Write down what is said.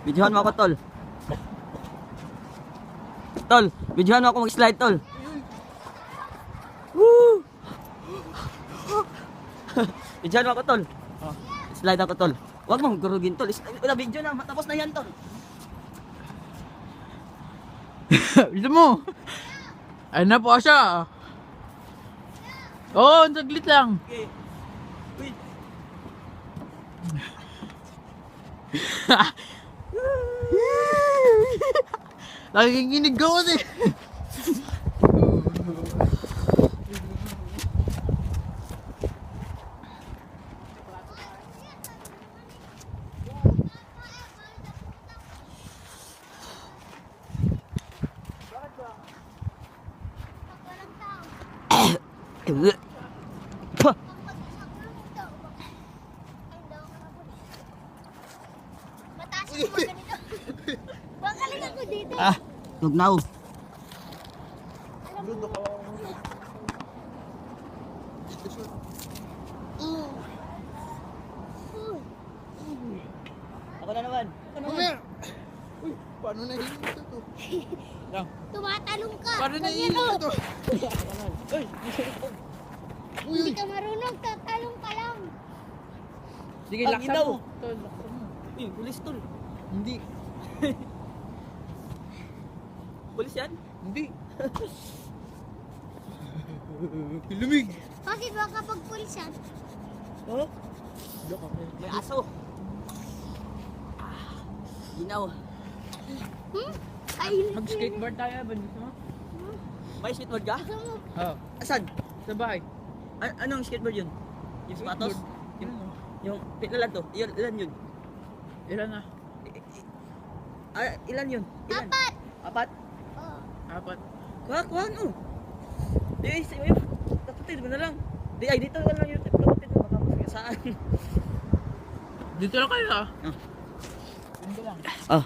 Videohan mo ako, tol. Tol, videohan mo ako mag-slide, tol. Woo! Videohan mo ako, tol. Slide ako, tol. Huwag mong gurugin, tol. Wala video na, matapos na yan, tol. Bisa mo. Ayun na po siya. Oo, saglit lang. Okay. Uy. Nakikinig ako kasi. Pa. Mataas yung mga ganito. Bakaling ako dito. Ah, tugnaw. Ako na naman. Uy, paano na ito to? Tumatalong ka. Paano na Ganyan, oh. ito? Hindi ka marunong, tatalong ka lang. Sige, Ang laksan ilaw. mo. Tol, laksan mo. Uy, pulis, tol. Hindi. Pulis yan? Hindi. Lumig. Bakit ba kapag pulisan? Oh? May aso. Ginaw. Ay, Mag-skateboard tayo, ba? Gusto mo? May skateboard ka? gusto mo. Oo. Asan? Sa bahay. Anong skateboard yun? Yung sapatos? Yung ilan to? Ilan yun? Ilan na? Ilan yun? Ilan? Apat. Apat? Oh. Apat. Kuha ano? Di, sa'yo yun. Kapatid mo na lang. Di, ay, dito ka lang yun. Kapatid mo, baka masaya saan. Dito lang kayo ah. Ah. Dito lang. Ah.